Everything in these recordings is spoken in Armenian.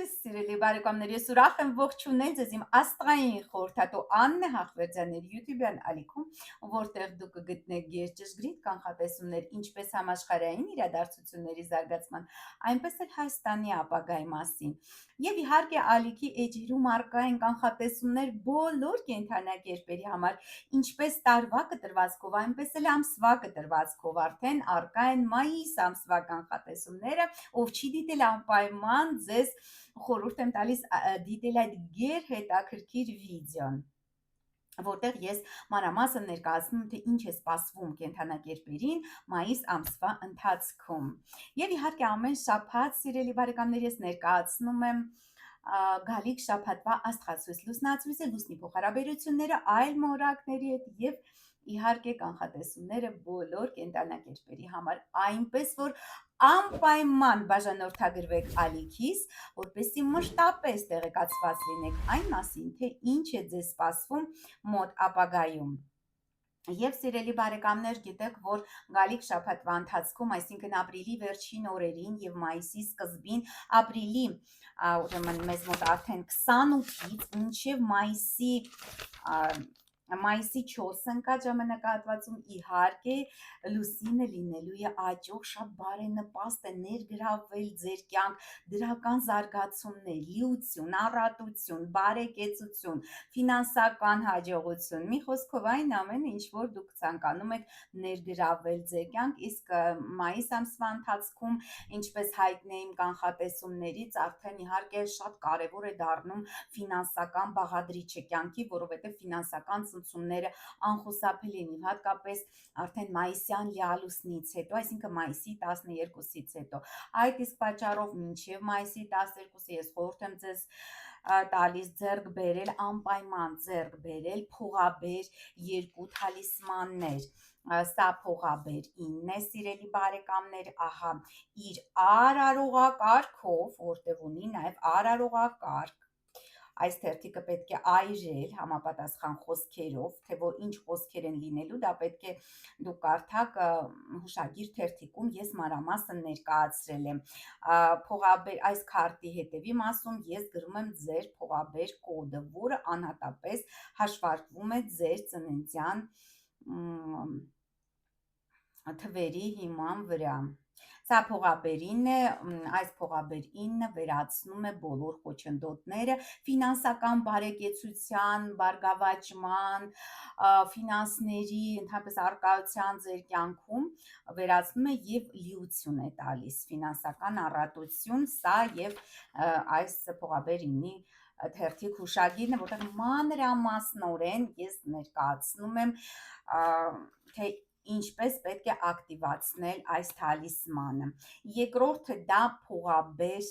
Սիրելի բարեկամներ, ես ուրախ եմ ողջունել ձեզ իմ աստղային խորհրդատու Աննե Հախվերդյանների YouTube-յան ալիքում, որտեղ դուք կգտնեք գերճշգրիտ կանխատեսումներ ինչպես համաշխարհային իրադարձությունների զարգացման, այնպես էլ Հայաստանի ապագայի մասին։ Եվ իհարկե ալիքի էջերում առկա են կանխատեսումներ բոլոր կենդանակերպերի համար, ինչպես տարվա կտրվածքով, այնպես էլ ամսվա կտրվածքով, արդեն առկա են մայիս ամսվա կանխատեսումները, ով չի դիտել անպայման ձեզ խորհուրդ եմ տալիս դիտել այդ գերհետաքրքիր վիդեոն, որտեղ ես մանրամասն ներկայացնում թե ինչ է սպասվում կենդանակերպերին մայիս ամսվա ընթացքում։ Եվ իհարկե ամեն շաբաթ, սիրելի բարեկամներ, ես ներկայացնում եմ գալիք շաբաթվա աստղացույց լուսնացույցը, լուսնի փոխհարաբերությունները այլ մորակների հետ եւ իհարկե կանխատեսումները բոլոր կենդանակերպերի համար, այնպես որ անպայման բաժանորդագրվեք ալիքիս, որպեսզի մշտապես տեղեկացված լինեք այն մասին, թե ինչ է ձեզ սպասվում մոտ ապագայում։ Եվ սիրելի բարեկամներ, գիտեք, որ գալիք շաբաթվա ընթացքում, այսինքն ապրիլի վերջին օրերին եւ մայիսի սկզբին, ապրիլի ուրեմն մեզ մոտ արդեն 28-ից մինչև մայիսի 4 ընկած ժամանակահատվածում իհարկե լուսինը լինելու է աճող, շատ բարենպաստ է ներգրավել ձեր կյանք, դրական զարգացումներ, լիություն, առատություն, բարեկեցություն, ֆինանսական հաջողություն, մի խոսքով այն ամենը, ինչ որ դուք ցանկանում եք ներգրավել ձեր կյանք, իսկ մայիս ամսվա ընթացքում, ինչպես հայտնի է իմ կանխատեսումներից, արդեն իհարկե շատ կարևոր է դառնում ֆինանսական բաղադրիչը կյանքի, որովհետև ֆինանսական ցնցումները անխուսափելի են, եւ հատկապես արդեն մայիսյան լիալուսնից հետո, այսինքն մայիսի 12-ից հետո։ Այդ իսկ պատճառով մինչև մայիսի 12-ը ես խորհուրդ եմ ձեզ տալիս ձեռք բերել, անպայման ձեռք բերել փողաբեր 2 թալիսմաններ։ Սա փողաբեր 9 է, սիրելի բարեկամներ, ահա իր արարողակարգով, որտեղ ունի նաև արարողակարգ, այս թերթիկը պետք է այրել համապատասխան խոսքերով, թե որ ինչ խոսքեր են լինելու, դա պետք է դուք կարդաք հուշագիր թերթիկում, ես մանրամասն ներկայացրել եմ փողաբեր այս քարտի հետևի մասում, ես գրում եմ ձեր փողաբեր կոդը, որը անհատապես հաշվարկվում է ձեր ծննդյան թվերի հիման վրա։ Սա փողաբերին է, այս փողաբերինը վերացնում է բոլոր խոչընդոտները ֆինանսական բարեկեցության, բարգավաճման, ֆինանսների, ընդհանրապես առկայության ձեր կյանքում վերացնում է եւ լիություն է տալիս, ֆինանսական առատություն, սա եւ այս փողաբերինի թերթիկ հուշագիրն է, որտեղ մանրամասնորեն ես ներկայացնում եմ թե ինչպես պետք է ակտիվացնել այս թալիսմանը։ Երկրորդը դա փողաբեր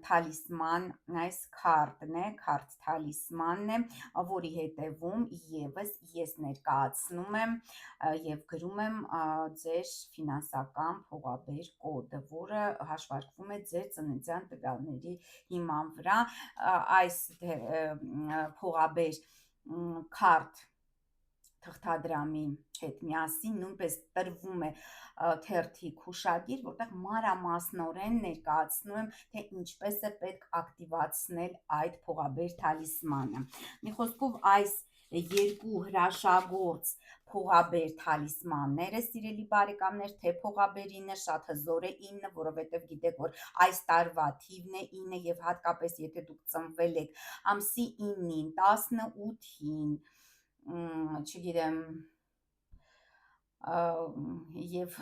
թալիսման, այս քարտն է, քարտ թալիսմանն է, որի հետևում եւս ես ներկայացնում եմ եւ գրում եմ ձեր ֆինանսական փողաբեր կոդը, որը հաշվարկվում է ձեր ծննդյան տվյալների հիման վրա։ Այս փողաբեր քարտ թղթադրամի հետ միասին նույնպես տրվում է թերթիկ հուշագիր, որտեղ մանրամասնորեն ներկայացնում եմ, թե ինչպես է պետք ակտիվացնել այդ փողաբեր թալիսմանը։ Մի խոսքով այս երկու հրաշագործ փողաբեր թալիսմանները, սիրելի բարեկամներ, թե փողաբերինը շատ հզոր է 9, որովհետև գիտեք, որ այս տարվա թիվն է 9 եւ հատկապես եթե դուք ծնվել եք ամսի 9-ին, 18-ին, չգիտեմ, եւ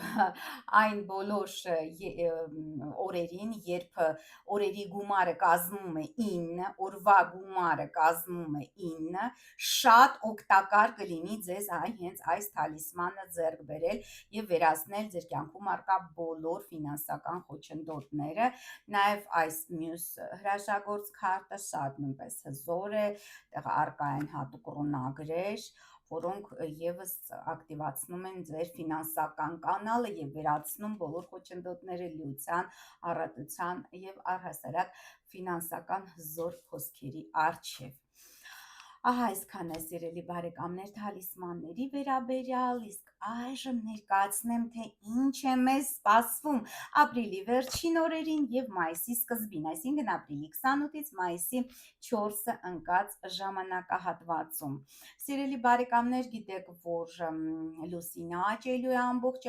այն բոլոր օրերին, երբ օրերի գումարը կազմում է 9, օրվա գումարը կազմում է 9, շատ օգտակար կլինի ձեզ հենց այս թալիսմանը ձեռք բերել եւ վերացնել ձեր կյանքում առկա բոլոր ֆինանսական խոչընդոտները։ Նաեւ այս մյուս հրաշագործ քարտը շատ նույնպես հզոր է, տեղ առկա են հատուկ ռունագրեր, որոնք եւս ակտիվացնում են ձեր ֆինանսական կանալը եւ վերացնում բոլոր խոչընդոտները լիության, առատության եւ առհասարակ ֆինանսական հզոր հոսքերի առջև։ Ահա այսքան է սիրելի բարեկամներ թալիսմանների վերաբերյալ, իսկ այժմ ներկայացնեմ, թե ինչ է մեզ սպասվում ապրիլի վերջին օրերին և մայիսի սկզբին, այսինքն ապրիլի 28-ից մայիսի 4-ը ընկած ժամանակահատվածում։ Սիրելի բարեկամներ, գիտեք, որ լուսինը աճելու է ամբողջ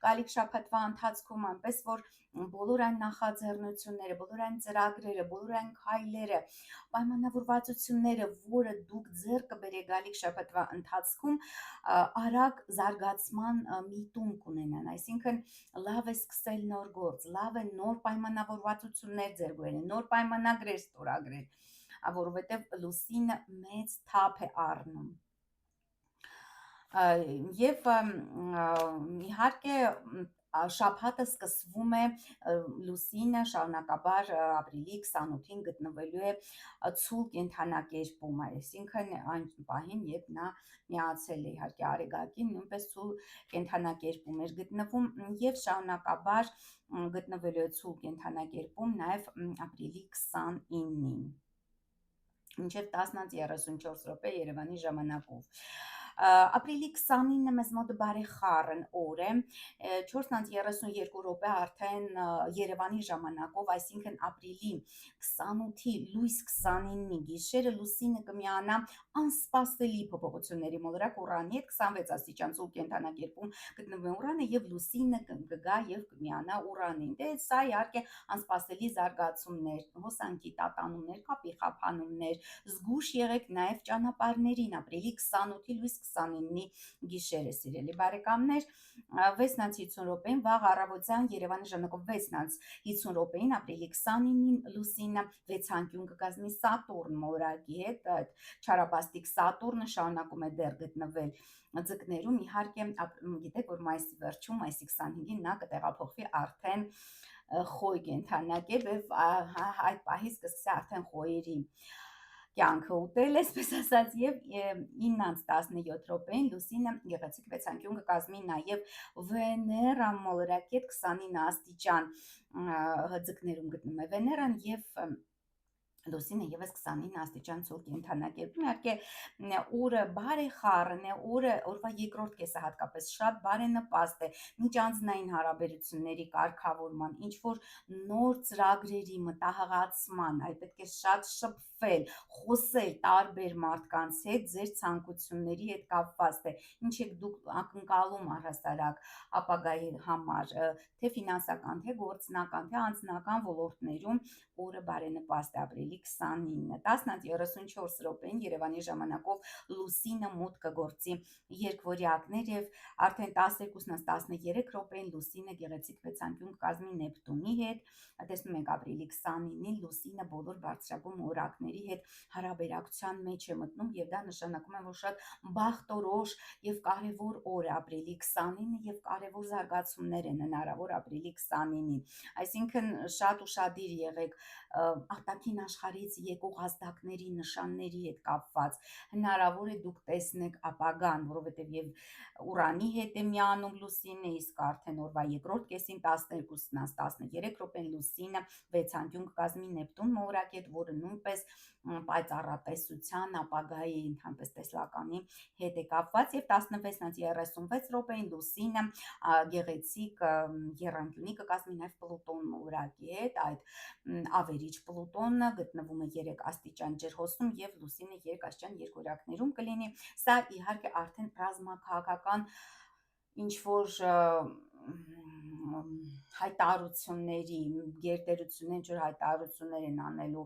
գալիք շաբաթվա ընթացքում, այնպես որ բոլոր այն նախաձեռնությունները, բոլոր այն ծրագրերը, բոլոր այն քայլերը, պայմանավորվածությունները, որը դուք ձեռք կբերեք գալիք շաբաթվա ընթացքում, արագ զարգացման միտում կունենան, այսինքն լավ է սկսել նոր գործ, լավ է նոր պայմանավորվածություններ ձեռք բերել, նոր պայմանագրեր ստորագրել, որովհետև լուսինը մեծ թափ է առնում։ Եվ իհարկե շաբաթը սկսվում է լուսինը շարունակաբար ապրիլի 28-ին գտնվելու է ցուլ կենդանակերպում, այսինքն այն պահին, երբ նա միացել է իհարկե Արեգակին, նույնպես ցուլ կենդանակերպում էր գտնվում եւ շարունակաբար գտնվելու է ցուլ կենդանակերպում նաեւ ապրիլի 29-ին մինչև 10:34 րոպե Երևանի ժամանակով։ Ապրիլի 29-ը մեզ մոտ բարեխառն օր է, 4:32 րոպե արդեն Երևանի ժամանակով, այսինքն ապրիլի 28-ի լույս 29-ի գիշերը լուսինը կմիանա անսպասելի փոփոխությունների մոլորակ Ուրանի հետ 26 աստիճան ցուլ կենդանակերպում գտնվում է Ուրանը եւ լուսինը կգա եւ կմիանա Ուրանին։ Դե սա իհարկե անսպասելի զարգացումներ, հոսանքի տատանումներ, կապի խափանումներ, զգուշ եղեք նաև ճանապարհներին ապրիլի 28-ի լույս 29-ի գիշերը, սիրելի բարեկամներ, 6:50 րոպեին վաղ առավոտյան Երևանի ժամանակով 6:50 րոպեին ապրիլի 29-ին լուսինը 6 անկյուն կկազմի Սատուրն մոլորակի հետ, այդ չարաբաստիկ Սատուրնը շարունակում է դեռ գտնվել ձկներում, իհարկե գիտեք, որ մայիսի վերջում, մայիսի 25-ին նա կտեղափոխվի արդեն խոյ կենդանակերպ եւ այդ պահից կսկսի արդեն խոյերի կյանքը ուտել, այսպես ասած, եւ 9:17 րոպեին լուսինը գեղեցիկ 6 անկյուն կկազմի նաեւ Վեներան մոլորակի հետ 29 աստիճան ձկներում գտնում է Վեներան եւ լուսինը եւս 29 աստիճան ցուլ կենդանակերպում, իհարկե օրը բարեխառն է, օրվա երկրորդ կեսը հատկապես շատ բարենպաստ է միջանձնային հարաբերությունների կարգավորման, ինչ որ նոր ծրագրերի մտահղացման, այ պետք է շատ շփվել, խոսել տարբեր մարդկանց հետ ձեր ցանկությունների հետ կապված, թե ինչ եք դուք ակնկալում առհասարակ ապագայի համար, թե ֆինանսական, թե գործնական, թե անձնական ոլորտներում օրը բարենպաստ է ապրիլի 29-ը 10:34 րոպեին Երևանի ժամանակով լուսինը մուտք կգործի երկվորյակներ եւ արդեն 12:13 րոպեին լուսինը գեղեցիկ 6 անկյուն կազմի Նեպտունի հետ, տեսնում եք ապրիլի 29-ին լուսինը բոլոր բարձրագույն օրակների հետ հարաբերակցության մեջ է մտնում եւ դա նշանակում է, որ շատ բախտորոշ եւ կարեւոր օր է ապրիլի 29-ը եւ կարեւոր զարգացումներ են հնարավոր ապրիլի 29-ին, այսինքն շատ ուշադիր եղեք արտաքին աշխարհից եկող ազդակների նշանների հետ կապված, հնարավոր է դուք տեսնեք ապագան, որովհետև եւ Ուրանի հետ է միանում լուսինը, իսկ արդեն օրվա երկրորդ կեսին 12:13 րոպեն լուսինը 6 անկյուն կկազմի Նեպտուն մոլորակի հետ, որը նույնպես պայծառատեսության ապագայի ընդհանրապես տեսլականի հետ է կապված եւ 16:36 րոպեին լուսինը գեղեցիկ եռանկյունի կկազմի նաեւ Պլուտոն մոլորակի հետ, այդ ավերիչ Պլուտոնը գտնվում է 3 աստիճան ջրհոսում եւ լուսինը 3 աստիճան երկորյակներում կլինի, սա իհարկե արդեն ռազմաքաղաքական ինչ որ հայտարարությունների, գերտերություններ ինչ որ հայտարարություններ են անելու,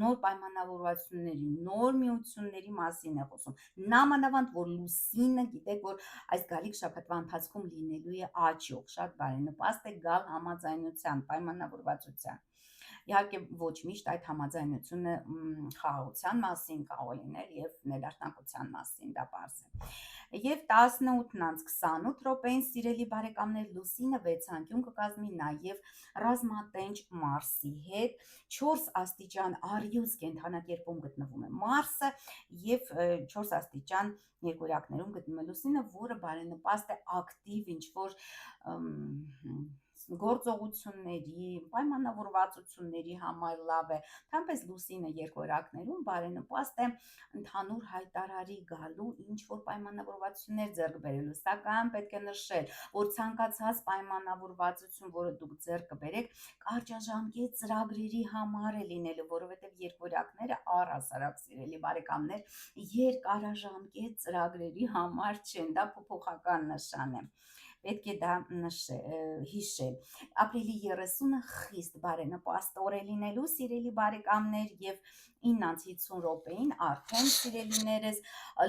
նոր պայմանավորվածությունների, նոր միությունների մասին է խոսում։ Նամանավանդ որ լուսինը, գիտեք, որ այս գալիք շաբաթվա ընթացքում լինելու է աճող, շատ բարենպաստ է գալ համաձայնության, պայմանավորվածության։ Իհարկե ոչ միշտ այդ համաձայնությունը խաղաղության մասին կարող է լինել եւ ներդաշնակության մասին, դա պարզ է։ Եվ 18:28 րոպեին սիրելի բարեկամներ լուսինը 6 անկյուն կկազմի նաև ռազմատենչ Մարսի հետ 4 աստիճան Արիուս կենդանակերպում գտնվում է Մարսը եւ 4 աստիճան երկորյակներում գտնվում է լուսինը, որը բարենպաստ է ակտիվ ինչ որ գործողությունների, պայմանավորվածությունների համար լավ է, թամպես լուսինը երկորակներում բարենպաստ է ընդհանուր հայտարարի գալու ինչ-որ պայմանավորվածություններ ձեռք բերելու, սակայն պետք է նշել, որ ցանկացած պայմանավորվածություն, որը դուք ձեռք կբերեք, կարճաժամկետ ծրագրերի համար է լինելու, որովհետև երկորյակները առհասարակ սիրելի բարեկամներ, երկարաժամկետ ծրագրերի համար չեն, դա փոփոխական նշան է։ Պետք է դա հիշել։ Ապրիլի 30-ը խիստ բարենպաստ օր է լինելու, սիրելի բարեկամներ, եւ 9:50 րոպեին արդեն սիրելիներս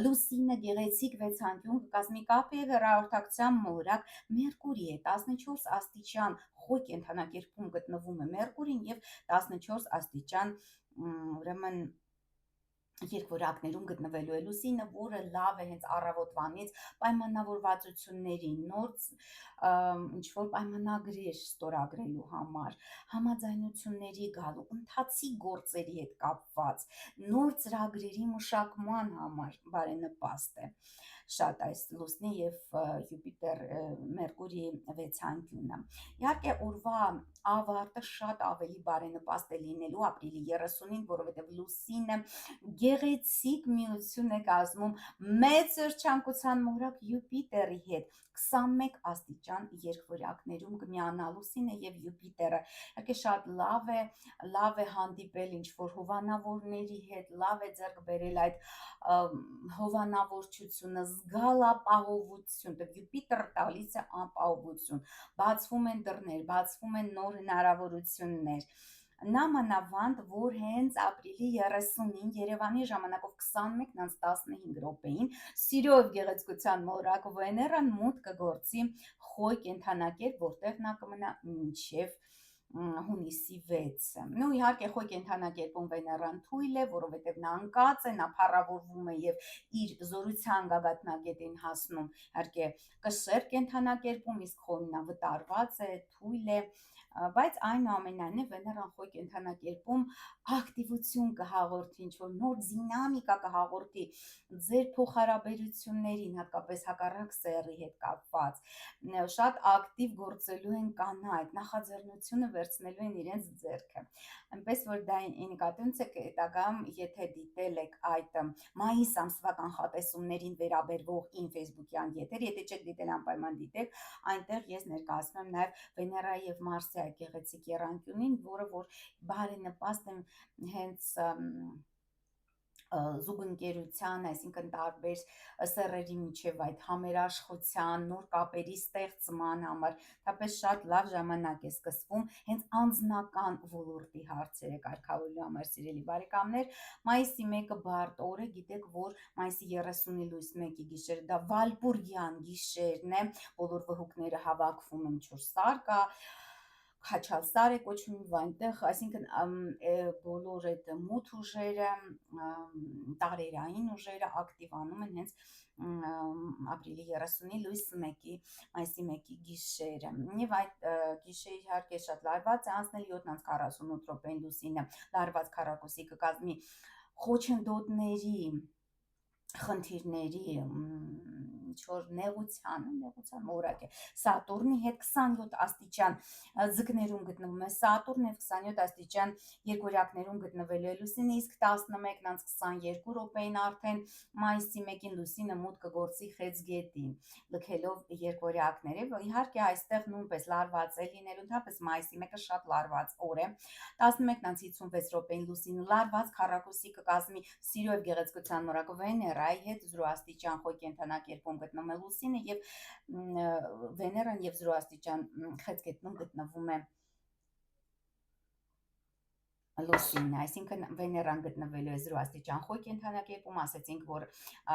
լուսինը գեղեցիկ վեցանկյուն կկազմի կապ եւ հեռահաղորդակցության մոլորակ Մերկուրի է 14 աստիճան խոյ կենդանակերպում գտնվում է Մերկուրին եւ 14 աստիճան ուրեմն երկորակներում գտնվելու է լուսինը, որը լավ է հենց առավոտվանից պայմանավորվածությունների նոր ինչ-որ պայմանագրեր ստորագրելու համար, համաձայնությունների գալու, ընթացիկ գործերի հետ կապված, նոր ծրագրերի մշակման համար բարենպաստ է շատ այս լուսնի եւ Յուպիտեր Մերկուրի վեցանկյունը։ Իհարկե օրվա ավարտը շատ ավելի բարենպաստ է լինելու ապրիլի 30-ին, որովհետև լուսինը գեղեցիկ միություն է կազմում մեծ զրչանկության մորակ Յուպիտերի հետ 21 աստիճան երկվորյակներում կմիանա լուսինը եւ Յուպիտերը։ Իհարկե շատ լավ է հանդիպել ինչ-որ հովանավորների հետ, լավ է ձեռք բերել այդ հովանավորչությունը, զգալ ապահովություն, Յուպիտերը տալիս է ապահովություն, բացվում են դռներ, բացվում են նոր հնարավորություններ։ Նամանավանդ, որ հենց ապրիլի 30-ին Երևանի ժամանակով 21:15 րոպեին սիրով գեղեցկության մորակ Վեներան մուտք կգործի խոյ կենդանակերպ, որտեղ նա կմնա մինչև հունիսի 6-ը։ Նու իհարկե խոյ կենդանակերպում Վեներան թույլ է, որովհետև նա անկած է, նա փառավորվում է եւ իր զորության գագաթնակետին հասնում, իհարկե կշեռ կենդանակերպում, իսկ խոյն վտարված է, թույլ է, բայց այնուամենայնիվ Վեներան խոյ կենդանակերպում ակտիվություն կհաղորդի, ինչ-որ նոր դինամիկա կհաղորդի ձեր փոխհարաբերություններին, հատկապես հակառակ սեռի հետ կապված, շատ ակտիվ գործելու են կանայք, նախաձեռնությունը վերցնելու են իրենց ձեռքը, այնպես որ դա նկատի ունեցեք հետագայում, եթե դիտել եք այդ մայիս ամսվա կանխատեսումներին վերաբերվող իմ ֆեյսբուքյան եթեր, եթե չեք դիտել անպայման դիտեք, այնտեղ ես ներկայացնում եմ նաև Վեներայի եւ Մարսի այդ գեղեցիկ եռանկյունին, որը որ բարենպաստ է հենց զուգընկերության, այսինքն տարբեր սեռերի միջև այդ համերաշխության, նոր կապերի ստեղծման համար, թապես շատ լավ ժամանակ է սկսվում հենց անձնական ոլորտի հարցերը կարգավորելու համար, սիրելի բարեկամներ, մայիսի 1-ը բարդ օր է, գիտեք, որ մայիսի 30-ի լույս 1-ի գիշերը դա Վալպուրգյան գիշերն է, բոլոր վհուկները հավաքվում են, ինչ-որ սար կա, Քաչալ սար է կոչվում եւ այնտեղ, այսինքն բոլոր այդ մութ ուժերը, տարերային ուժերը ակտիվանում են հենց ապրիլի 30-ի լույս 1-ի, մայիսի 1-ի գիշերը։ Եվ այդ գիշերը իհարկե շատ լարված է անցնել 7:48 րոպեին լուսինը լարված քառակուսի կկազմի խոչընդոտների խնդիրների ինչ-որ նեղության մորակ է Սատուրնի հետ 27 աստիճան ձկներում գտնվում է Սատուրն եւ 27 աստիճան երկորյակներում գտնվելու է լուսինը, իսկ 11:22 րոպեին արդեն մայիսի 1-ին լուսինը մուտք կգործի Խեցգետին, լքելով երկորյակները, իհարկե այստեղ նույնպես լարված է լինելու, ընդհանրապես մայիսի 1-ը շատ լարված օր է, 11:56 րոպեին լուսինը լարված քառակուսի կկազմի սիրո եւ գեղեցկության մորակ Վեներայի հետ 0 աստիճան խոյ կենդանակերպում գտնվում է լուսինը եւ Վեներան եւ 0 աստիճան Խեցգետնում գտնվում է լուսինը, այսինքն Վեներան գտնվելու է 0 աստիճան խոյ կենդանակերպում, ասեցինք, որ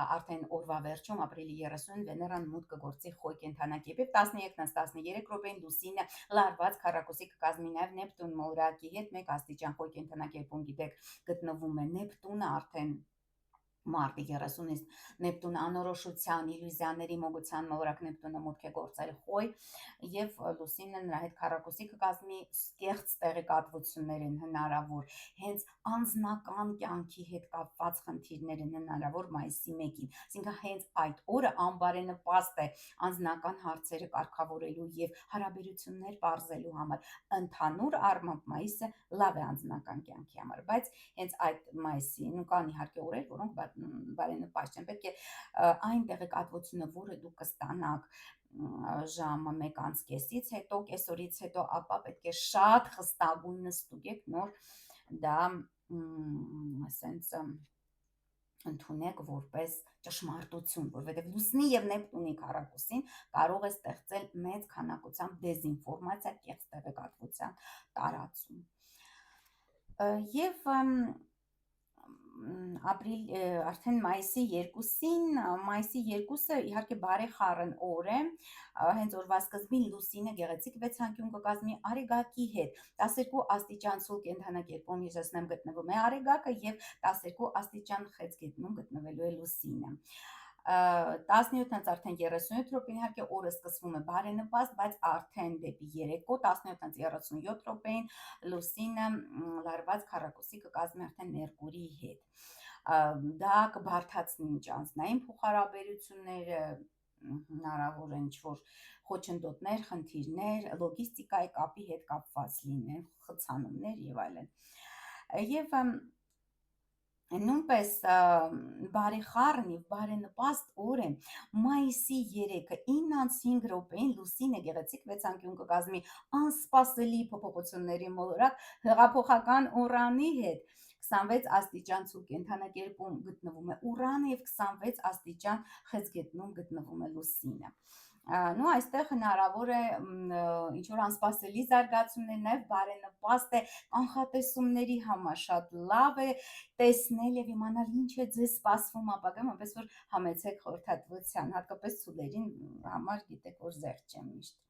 արդեն օրվա վերջում ապրիլի 30-ին Վեներան մուտք կգործի խոյ կենդանակերպ, 13:13 րոպեին լուսինը լարված քառակուսի կկազմի նաև Նեպտուն մոլորակի հետ 1 աստիճան խոյ կենդանակերպում, գիտեք, գտնվում է Նեպտունը արդեն Մարտի 30-ից Նեպտունը անորոշության, իլյուզիաների մոգության մոլորակ Նեպտունը մուտք է գործել Խոյ եւ Լուսինը նրա հետ քառակուսի կկազմի կեղծ տեղեկատվություններ են հնարավոր, հենց անձնական կյանքի հետ կապված խնդիրներ են հնարավոր մայիսի 1-ին, այսինքն հենց այդ օրը անբարենպաստ է անձնական հարցերը կարգավորելու եւ հարաբերություններ պարզելու համար, ընդհանուր առմամբ մայիսը լավ է անձնական կյանքի համար, բայց հենց այդ մայիսին ու կան իհարկե օրեր, որոնք բարենպաստ չեն, պետք է այն տեղեկատվությունը, որը դուք կստանաք ժամը 1:30-ից հետո, կեսօրից հետո, ապա պետք է շատ խստագույնը ստուգեք, նոր դա ասենց ընդունեք որպես ճշմարտություն, որովհետև Լուսնի եւ Նեպտունի քառակուսին կարող է ստեղծել մեծ քանակությամբ դեզինֆորմացիա, կեղծ տեղեկատվության տարածում։ Եվ արդեն մայիսի 2-ին, մայիսի 2-ը իհարկե բարեխառն օր է, հենց օրվա սկզբին Լուսինը գեղեցիկ վեցանկյուն կկազմի Արեգակի հետ, 12 աստիճան ցուլ կենդանակերպում իջեցնեմ գտնվում է Արեգակը եւ 12 աստիճան խեցգետնում գտնվելու է Լուսինը։ 17-ից արդեն 37 րոպեն, իհարկե օրը սկսվում է բարենպաստ, բայց արդեն դեպի երեկո 17-ից 37 րոպեին Լուսինը լարված քառակուսի կկազմի արդեն Մերկուրիի հետ։ Դա կբարդացնի միջանձնային փոխհարաբերությունները, հնարավոր է ինչ-որ խոչընդոտներ, խնդիրներ, լոգիստիկայի կապի հետ կապված լինեն, խցանումներ եւ այլն։ Եվ նույնպես բարեխառն եւ բարենպաստ օր է մայիսի 3-ը 9:05 րոպեին Լուսինը գեղեցիկ վեցանկյուն կկազմի անսպասելի փոփոխությունների մոլորակ հեղափոխական Ուրանի հետ, 26 աստիճան ցուլ կենդանակերպում գտնվում է Ուրանը եւ 26 աստիճան խեցգետնում գտնվում է Լուսինը։ Նու այստեղ հնարավոր է ինչ-որ անսպասելի զարգացումներ, նաև բարենպաստ է կանխատեսումների համար, շատ լավ է տեսնել եւ իմանալ ինչ է ձեզ սպասվում ապագայում, այնպես որ համեցեք խորհրդատվության, հատկապես ցուլերին համար գիտեք, որ զերծ չեմ միշտ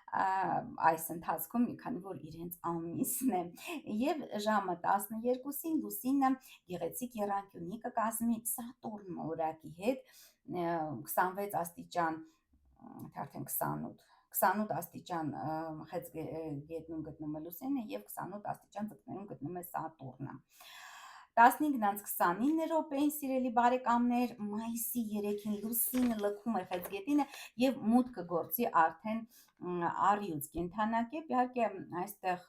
այս ընթացքում, մի քանի որ իրենց ամիսն է, եւ ժամը 12-ին Լուսինը գեղեցիկ եռանկյունի կկազմի Սատուրն մոլորակի հետ, 26 աստիճան, արդեն 28 աստիճան խեցգետնում գտնում է Լուսինը եւ 28 աստիճան ձգներում գտնում է Սատուրնը։ 15:29 րոպեին, սիրելի բարեկամներ, մայիսի 3-ին Լուսինը լքում է խեցգետինը եւ մուտք կգործի արդեն առյուծ կենդանակերպ, իհարկե այստեղ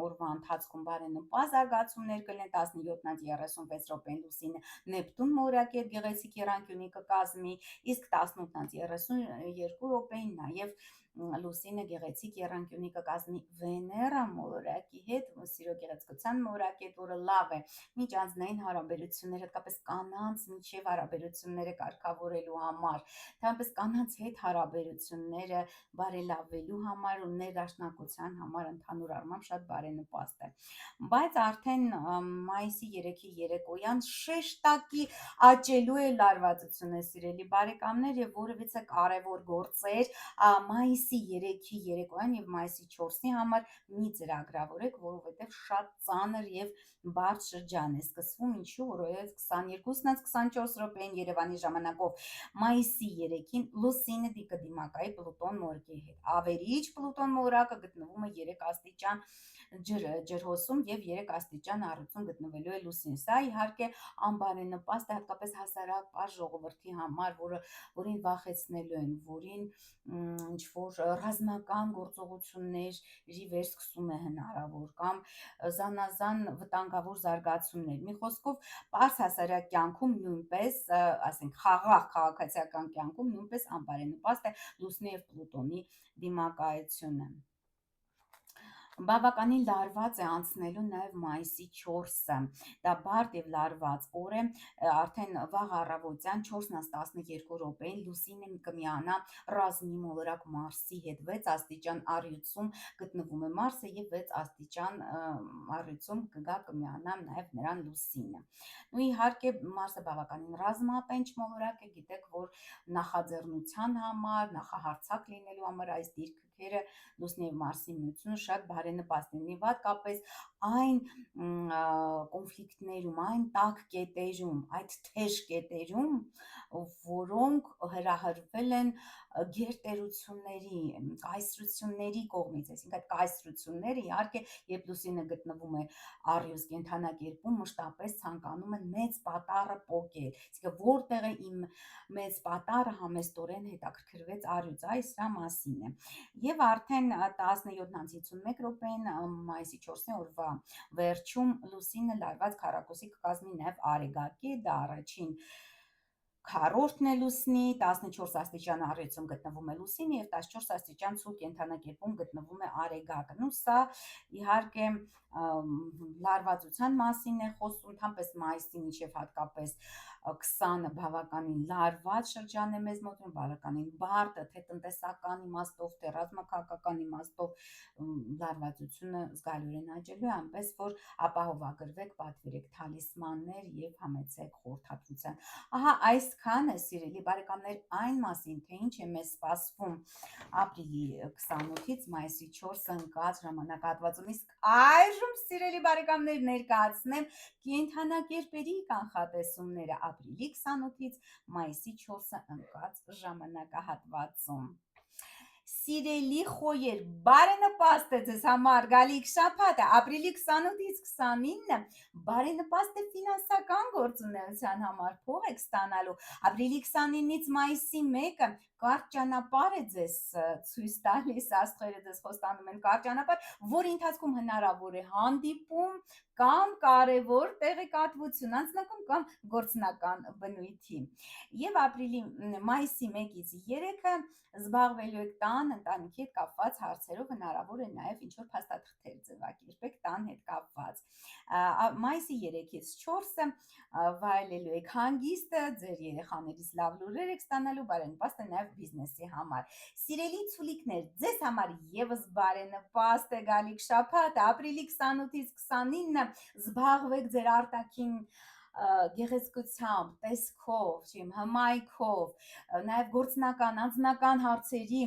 օրվա ընթացքում բարենպաստ զարգացումներ կլինեն, 17:36 րոպեին Լուսինը Նեպտուն մոլորակի հետ գեղեցիկ եռանկյունի կկազմի, իսկ 18:32 րոպեին նաեւ Լուսինը գեղեցիկ եռանկյունի կկազմի Վեներա մոլորակի հետ, սիրո գեղեցկության մոլորակի հետ, որը լավ է միջանձնային հարաբերությունները, հատկապես կանանց միջև հարաբերությունները կարգավորելու համար, թեպետ կանանց հետ հարաբերությունները բարելավելու համար ու ներդաշնակության համար ընդհանուր առմամբ շատ բարենպաստ է։ Բայց արդեն մայիսի 3-ի երեկոյան շեշտակի աճելու է լարվածությունը, սիրելի բարեկամներ, եւ որևիցե կարևոր գործեր մայիսի 3-ի երեկոյան եւ մայիսի 4-ի համար մի ծրագրավորեք, որովհետեւ շատ ծանր եւ բարդ շրջան է սկսվում, ինչու որովհետեւ 22-ից 24 րոպեին Երևանի ժամանակով մայիսի 3-ին Լուսինը կդիմակայի Պլուտոն մորկի հետ։ Ավերիչ Պլուտոն մորակը գտնվում է 3 աստիճան ջրհոսում եւ 3 աստիճան առյուծում գտնվելու է Լուսին։ Սա իհարկե անբարենպաստ է հատկապես հասարակ ժողովրդի համար, որին վախեցնելու են, որին ինչ-որ ռազմական գործողությունների վերսկսում է հնարավոր կամ զանազան վտանգավոր զարգացումներ։ Մի խոսքով, պարզ հասարակ կյանքում նույնպես, ասենք խաղաղ քաղաքացիական կյանքում նույնպես անբարենպաստ է Լուսնի եւ Պլուտոնի դիմակայությունը։ Բավականին լարված է անցնելու նաև մայիսի 4-ը, դա բարդ եւ լարված օր է, արդեն վաղ առավոտյան 4:12 րոպեին Լուսինը կմիանա ռազմի մոլորակ Մարսի հետ, 6 աստիճան առյուծում գտնվում է Մարսը եւ 6 աստիճան առյուծում կմիանա նաև նրան Լուսինը։ Ու իհարկե Մարսը բավականին ռազմատենչ մոլորակ է, գիտեք, որ նախաձեռնության համար, նախահարցակ լինելու համար այս դիրքերը Լուսնի եւ Մարսի միությունը շատ բարենպաստ լինի, հատկապես այն կոնֆլիկտներում, այն տաք կետերում, այդ թեժ կետերում, որոնք հրահրվել են գերտերությունների, կայսրությունների կողմից, այսինքն այդ կայսրությունները իհարկե, երբ Լուսինը գտնվում է առյուծ կենդանակերպում, մշտապես ցանկանում են մեծ պատառը պոկել, այսինքն որտեղ է իմ մեծ պատառը համեստորեն հետաքրքրվեց առյուծ, այս սա մասին է։ Եվ արդեն 17:51 րոպեին մայիսի 4-ի օրվա վերջում Լուսինը լարված քառակուսի կկազմի նաև Արեգակի, դա առաջին քառորդն է Լուսնի, 14 աստիճան առյուծում գտնվում է Լուսինը եւ 14 աստիճան ցուրտ կենդանակերպում գտնվում է Արեգակն, ու սա իհարկե լարվածության մասին է խոսում, ընդհանրապես մայիսի մինչև հատկապես 20-ը բավականին լարված շրջան է մեզ մոտ, բավականին բարդ, թե տնտեսական իմաստով, թե ռազմաքաղաքական իմաստով լարվածությունը զգալիորեն աճելու է, այնպես որ ապահովագրվեք, պատվիրեք թալիսմաններ եւ համեցեք խորհրդատվության։ Ահա այսքանը, սիրելի բարեկամներ, այն մասին, թե ինչ է մեզ սպասվում ապրիլի 28-ից մայիսի 4-ը ընկած ժամանակահատվածում, իսկ այժմ, սիրելի բարեկամներ, ներկայացնեմ կենդանակերպերի կանխատեսումները ապրիլի 28-ից մայիսի 4-ը ընկած ժամանակահատվածում։ Սիրելի խոյեր, բարենպաստ է ձեզ համար գալիք շաբաթը, ապրիլի 28-ից 29-ը բարենպաստ է ֆինանսական գործունեության համար, փող եք ստանալու, ապրիլի 29-ից մայիսի 1-ը կարճ ճանապարհ է ձեզ ցույց տալիս, աստղերը ձեզ խոստանում են կարճ ճանապարհ, որի ընթացքում հնարավոր է հանդիպում կամ կարևոր տեղեկատվություն անձնական կամ գործնական բնույթի։ Եվ մայիսի 1-ից 3-ը զբաղվելու եք տան, ընտանիքի հետ կապված հարցերով, հնարավոր է նաև ինչ-որ փաստաթղթեր ձևակերպեք տան հետ կապված։ Մայիսի 3-ից 4-ը վայելելու եք հանգիստը, ձեր երեխաներից լավ լուրեր եք ստանալու, բարենպաստ է նաև բիզնեսի համար։ Սիրելի ցուլիկներ, ձեզ համար եւս բարենպաստ է գալիք շաբաթը, ապրիլի 28-ից 29-ը զբաղվեք ձեր արտաքին գեղեցկությամբ, տեսքով, հմայքով, նաև գործնական, անձնական հարցերի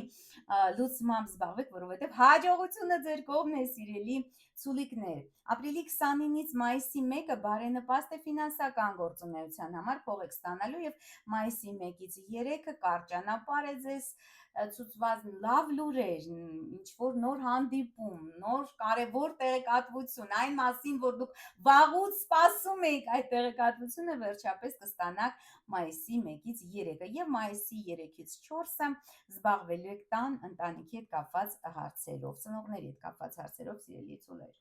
լուծմամբ զբաղվեք, որովհետև հաջողությունը ձեր կողմն է, սիրելի ցուլիկներ։ Ապրիլի 29-ից մայիսի 1-ը բարենպաստ է ֆինանսական գործունեության համար, փող եք ստանալու, եւ մայիսի 1-ից 3-ը կարճ ճանապարհ է ձեզ ցուցված, լավ լուրեր, ինչ որ նոր հանդիպում, նոր կարևոր տեղեկատվություն, այն մասին, որ դուք վաղուց սպասում եք, այդ տեղեկատվությունը վերջապես կստանաք մայիսի 1-ից 3-ը, եւ մայիսի 3-ից 4-ը զբաղվելու եք տան, ընտանիքի հետ կապված հարցերով, ծնողների հետ կապված հարցերով, սիրելի ցուլեր։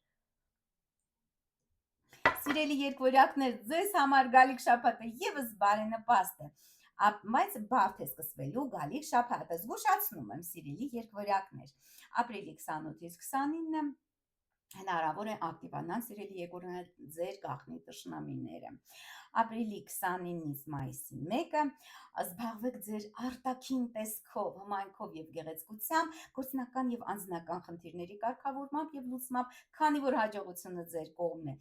Սիրելի երկվորյակներ, ձեզ համար գալիք շաբաթը եւս բարենպաստ է, բայց բարդ է սկսվելու գալիք շաբաթը, զգուշացնում եմ, սիրելի երկվորյակներ, ապրիլի 28-ից 29-ը հնարավոր է ակտիվանան, սիրելի երկորներ, ձեր գաղտնի թշնամիները։ Ապրիլի 29-ից մայիսի 1-ը զբաղվեք ձեր արտաքին տեսքով, հմայքով եւ գեղեցկությամբ, գործնական եւ անձնական խնդիրների կարգավորմամբ եւ լուծմամբ, քանի որ հաջողությունը ձեր կողմն է։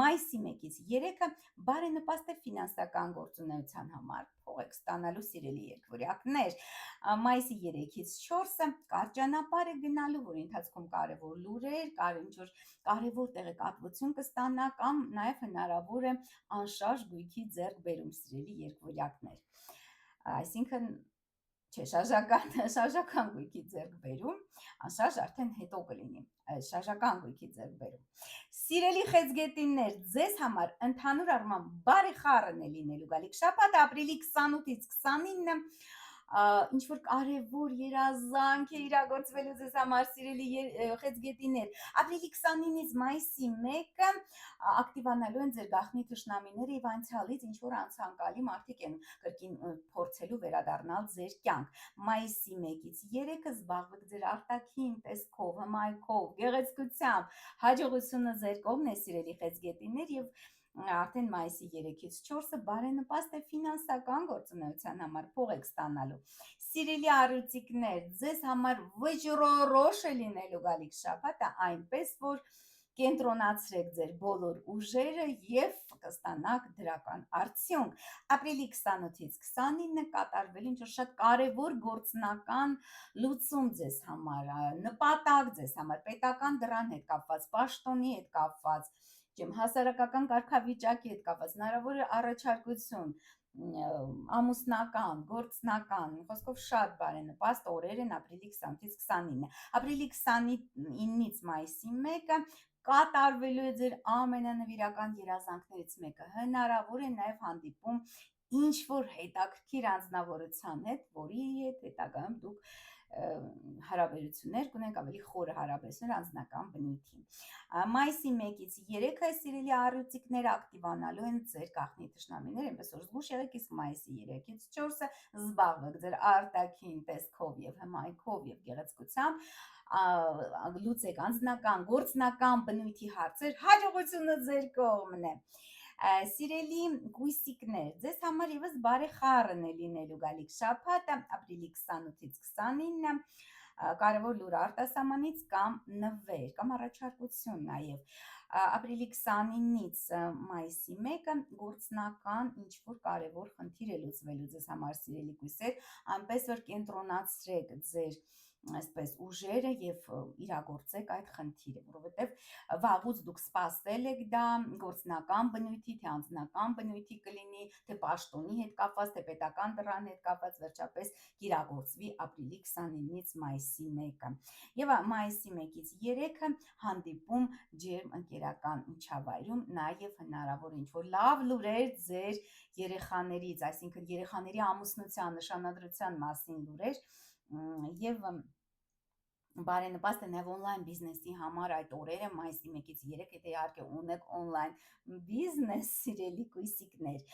Մայիսի 1-ից 3-ը բարենպաստ է ֆինանսական գործունեության համար, փող եք ստանալու, սիրելի երկվորյակներ։ Մայիսի 3-ից 4-ը կարճ ճանապարհ է գնալու, որի ընթացքում կարևոր լուրեր, կարևոր տեղեկատվություն կստանա կամ նաև հնարավոր է անշարժ գույքի ձեռքբերում, սիրելի երկվորյակներ։ Այսինքն չէ, շարժական գույքի ձեռքբերում, անշարժ արդեն հետո կլինի, շարժական գույքի ձեռքբերում։ Սիրելի խեցգետիններ, ձեզ համար ընդհանուր առմամբ բարի խառն է լինելու գալիք շաբաթ, ապրիլի 28-ից 29-ը ինչ որ կարևոր երազանք է իրագործվելու ձեզ համար, սիրելի խեցգետիներ, ապրիլի 29-ից մայիսի 1-ը ակտիվանալու են ձեր գաղտնի թշնամիները եւ անցյալից ինչ որ անցանկալի մարդիկ են կրկին փորձելու վերադառնալ ձեր կյանք։ Մայիսի 1-ից 3-ը զբաղվեք ձեր արտաքին տեսքով, հմայքով, գեղեցկությամբ, հաջողությունը ձեր կողմն է, սիրելի խեցգետիներ, եւ արդեն մայիսի 3-ից 4-ը բարենպաստ է ֆինանսական գործունեության համար, փող եք ստանալու։ Սիրելի առյուծիկներ, ձեզ համար վճռորոշ է լինելու գալիք շաբաթը, այնպես որ կենտրոնացրեք ձեր բոլոր ուժերը եւ կստանաք դրական արդյունք։ Ապրիլի 28-ից 29-ը կատարվելու ինչ-որ շատ կարևոր գործնական լուծում ձեզ համար, նպատակ ձեզ համար, պետական դրան հետ կապված, պաշտոնի հետ կապված, հասարակական կարգավիճակի հետ կապված, հնարավոր է առաջարկություն, ամուսնական, գործնական, խոսքով շատ բարենպաստ օրեր են ապրիլի 28-ից 29-ը։ Ապրիլի 29-ից մայիսի 1-ը կատարվելու է ձեր ամենանվիրական երազանքներից մեկը։ Հնարավոր է նաև հանդիպում ինչ որ հետաքրքիր անձնավորության հետ, որի հետ հետագայում դուք հարաբերություններ կունենք, ավելի խորը հարաբերություններ անձնական բնույթի։ Մայիսի 1-ից 3-ը սիրելի առյուծիկները ակտիվանալու են ձեր գաղտնի թշնամիներ, այնպես որ զգուշ եղեք, իսկ մայիսի 3-ից 4-ը զբաղվեք ձեր արտաքին տեսքով եւ հմայքով եւ գեղեցկությամբ, լուծեք անձնական, գործնական բնույթի հարցեր, հաջողությունը ձեր կողմն է։ Սիրելի գույսիկներ, ձեզ համար եւս բարեխառն է լինելու գալիք շաբաթը, ապրիլի 28-ից 29-ը, կարևոր լուր արտասահմանից կամ նվեր կամ առաջարկություն նաև։ Ապրիլի 29-ից մայիսի 1-ը գործնական ինչ-որ կարևոր խնդիր է լուծվելու ձեզ համար, սիրելի գույսեր, այնպես որ կենտրոնացրեք ձեր այսպես ուժերը եւ իրագործեք այդ խնդիրը, որովհետեւ վաղուց դուք սպասել եք դա գործնական բնույթի, թե անձնական բնույթի կլինի, թե պաշտոնի հետ կապված, թե պետական դրան հետ կապված, վերջապես կիրագործվի ապրիլի 29-ից մայիսի 1-ը։ Եվ մայիսի 1-ից 3-ը հանդիպում ջերմ ընկերական միջավայրում, նաև հնարավոր ինչ-որ լավ լուրեր ձեր երեխաներից, այսինքն երեխաների ամուսնության, նշանադրության մասին լուրեր եւ բարենպաստ է նաև օնլայն բիզնեսի համար այդ օրերը մայիսի 1-ից 3, եթե իհարկե ունեք օնլայն բիզնես, սիրելի գույսիկներ։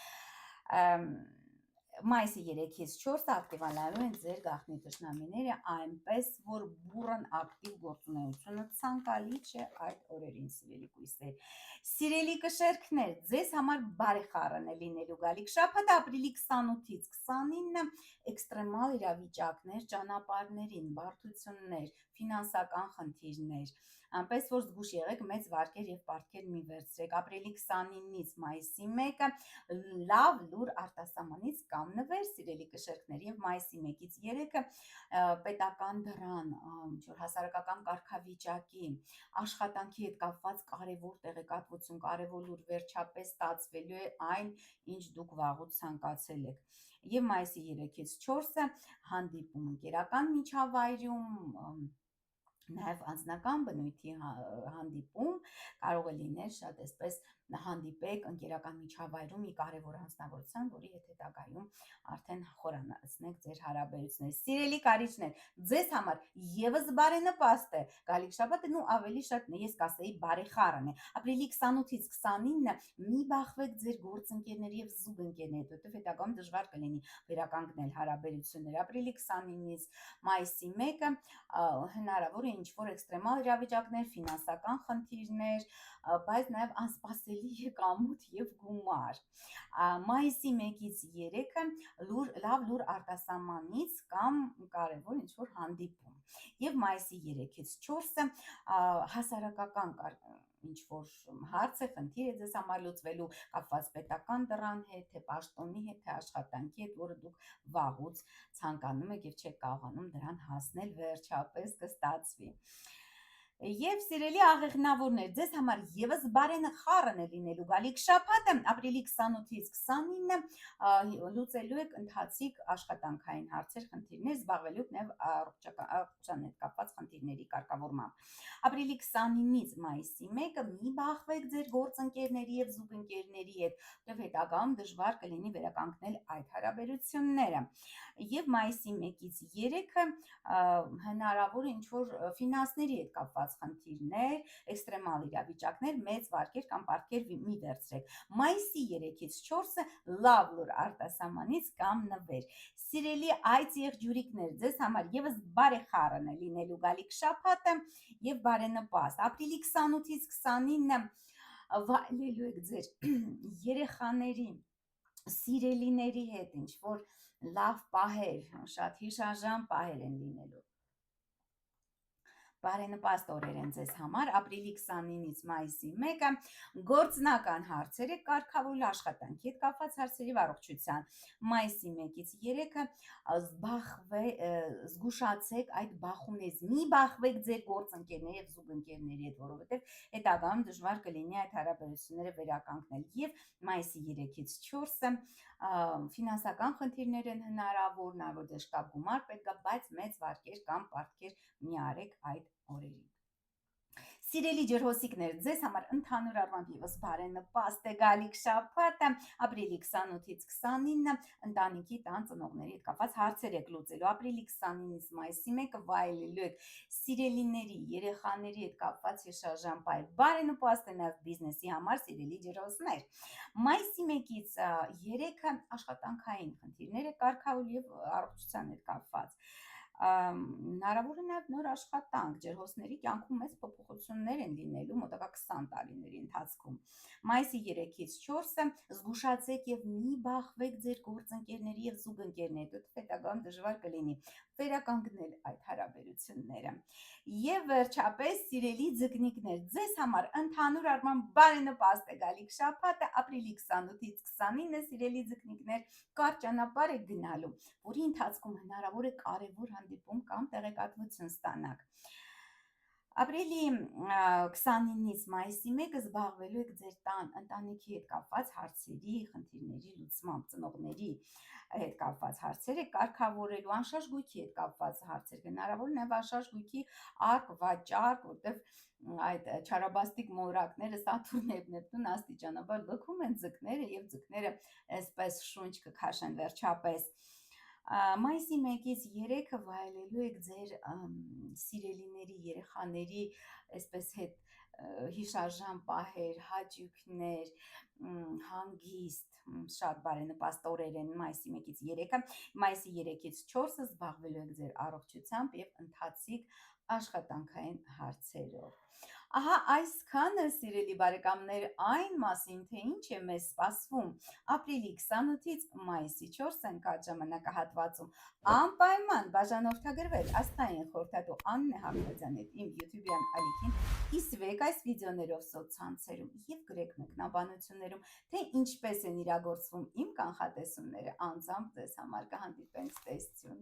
Մայիսի 3-ից 4-ը ակտիվանալու են ձեր գաղտնի թշնամիները, այնպես որ բուրըն ակտիվ գործունեությունը ցանկալի չէ այդ օրերին, սիրելի գույսեր։ Սիրելի կշերքներ, ձեզ համար բարեխառն է լինելու գալիք շաբաթը, ապրիլի 28-ից 29-ը, էքստրեմալ իրավիճակներ ճանապարհներին, բարդություններ, ֆինանսական խնդիրներ, այնպես որ զգուշ եղեք, մեծ վարկեր եւ պարտքեր մի վերցրեք։ Ապրիլի 29-ից մայիսի 1-ը լավ լուր արտասահմանից կամ նվեր, սիրելի կշերքներ, եւ մայիսի 1-ից 3-ը պետական դրան, ինչ-որ հասարակական կարգավիճակի, աշխատանքի հետ կապված կարևոր տեղեկատվություն, կարևոր լուր վերջապես ստացվելու է այն, ինչ դուք վաղուց ցանկացել եք։ Եվ մայիսի 3-ից 4-ը հանդիպում ընկերական միջավայրում, նաև անձնական բնույթի հանդիպում կարող է լինել շատ այսպես հանդիպեք ընկերական միջավայրում մի կարևոր անձնավորության, որի հետ հետագայում արդեն խորանացնեք ձեր հարաբերությունները։ Սիրելի կարիճներ, ձեզ համար եւս բարենպաստ է գալիք շաբաթն ու ավելի շատ ես կասեի բարեխառն է։ Ապրիլի 28-ից 29-ը մի բախվեք ձեր գործընկերների եւ զուգընկերների հետ, որտեղ հետագայում դժվար կլինի վերականգնել հարաբերությունները։ Ապրիլի 29-ից մայիսի 1-ը հնարավոր է ինչ-որ էքստրեմալ իրավիճակներ, ֆինանսական խնդիրներ, բայց նաև անսպասելի եկամուտ եւ գումար։ Մայիսի 1-ից 3-ը լավ լուր արտասահմանից կամ կարևոր ինչ-որ հանդիպում։ Եվ մայիսի 3-ից 4-ը հասարակական ինչ-որ հարց է, խնդիր է ձեզ համար լուծվելու կապված պետական դրան հետ, թե պաշտոնի հետ, թե աշխատանքի հետ, որը դուք վաղուց ցանկանում եք եւ չեք կարողանում դրան հասնել, վերջապես կստացվի։ Եվ սիրելի աղեղնավորներ, ձեզ համար եւս բարեխառն է լինելու գալիք շաբաթը, ապրիլի 28-ից 29-ը լուծելու եք ընթացիկ աշխատանքային հարցեր, խնդիրներ, զբաղվելու եք նաև առողջության հետ կապված խնդիրների կարգավորմամբ։ Ապրիլի 29-ից մայիսի 1-ը մի բախվեք ձեր գործընկերների եւ զուգընկերների հետ, որտեղ հետագայում դժվար կլինի վերականգնել այդ հարաբերությունները։ Եվ մայիսի 1-ից 3-ը հնարավոր է ինչ-որ ֆինանսների հետ կապված խնդիրներ, էքստրեմալ իրավիճակներ, մեծ վարկեր կամ պարտքեր մի վերցրեք։ Մայիսի 3-ից 4-ը լավ լուր արտասահմանից կամ նվեր։ Սիրելի այծ եղջյուրիկներ, ձեզ համար եւս բարեխառն է լինելու գալիք շաբաթը եւ բարենպաստ։ Ապրիլի 28-ից 29-ը վայելելու եք ձեր երեխաների, սիրելիների հետ ինչ որ լավ պահեր, շատ հիշարժան պահեր են լինելու։ Բարենպաստ օրեր են ձեզ համար, ապրիլի 29-ից մայիսի 1-ը գործնական հարցերը, կարգավորել աշխատանքի հետ կապված հարցերի առողջության, մայիսի 1-ից 3-ը զգուշացեք այդ բախումներից, մի բախվեք ձեր գործընկերների և զուգընկերների հետ, որովհետև հետագայում դժվար կլինի այդ հարաբերությունները վերականգնել, և մայիսի 3-ից 4-ը ֆինանսական խնդիրներ են հնարավոր դժտապ գումար պետք է, բայց մեծ վարկեր կամ պարտքեր մի արեք այդ օրերին։ Սիրելի ջրհոսիկներ, ձեզ համար ընդհանուր առմամբ ևս բարենպաստ է գալիք շաբաթը, ապրիլի 28-ից 29-ը ընտանիքի տան ծնողների հետ կապված հարցեր եք լուծելու, ապրիլի 29-ից մայիսի 1-ը վայելելու եք սիրելիների, երեխաների հետ կապված հիշարժան պահեր, բարենպաստ է նաև բիզնեսի համար, սիրելի ջրհոսներ։ Մայիսի 1-ից 3-ը աշխատանքային խնդիրներ է կարգավորել և առողջության հետ կապված։ Հնարավոր է նաև նոր աշխատանք, ջրհոսների կյանքում մեծ փոփոխություններ են լինելու մոտակա 20 տարիների ընթացքում։ Մայիսի 3-ից 4-ը զգուշացեք և մի բախվեք ձեր գործընկերների և զուգընկերների հետ, հետագայում դժվար կլինի վերականգնել այդ հարաբերությունները։ Եվ վերջապես, սիրելի ձկնիկներ, ձեզ համար ընդհանուր առմամբ բարենպաստ է գալիք շաբաթը, ապրիլի 28-ից 29-ը, սիրելի ձկնիկներ, կարճ ճանապարհ եք գնալու, որի ընթացքում հնարավոր է կարևոր հանդիպում կամ տեղեկատվություն ստանաք։ Ապրիլի 29-ից մայիսի 1-ը զբաղվելու եք ձեր տան ընտանիքի հետ կապված հարցերի, խնդիրների լուծմամբ, ծնողների հետ կապված հարցեր եք կարգավորելու, անշարժ գույքի հետ կապված հարցեր, հնարավոր նաև անշարժ գույքի արկ, վաճառք, որտեղ այդ չարաբաստիկ մոլորակները Սաթուրն և Նեպտուն աստիճանաբար լքում են ձկները և ձկները այսպես շունչ կքաշեն վերջապես։ Մայիսի 1-ից 3-ը վայելելու եք ձեր սիրելիների, երեխաների այսպես հետ հիշարժան պահեր, հաճույքներ, հանգիստ, շատ բարենպաստ օրեր են մայիսի 1-ից 3-ը, մայիսի 3-ից 4-ը զբաղվելու եք ձեր առողջությամբ և ընթացիկ աշխատանքային հարցերով։ Ահա այսքանը, սիրելի բարեկամներ, այն մասին, թե ինչ է մեզ սպասվում ապրիլի 28-ից մայիսի 4-ն կարճ ժամանակահատվածում, անպայման բաժանորդագրվել աստղային խորհրդատու Աննե Հակոբյանի հետ իմ YouTube-յան ալիքին, կիսվեք այս վիդեոներով սոցցանցերում և գրեք մեկնաբանություններում, թե ինչպես են իրագործվում իմ կանխատեսումները, անձամբ ձեզ համար կհանդիպենք, ցտեսություն։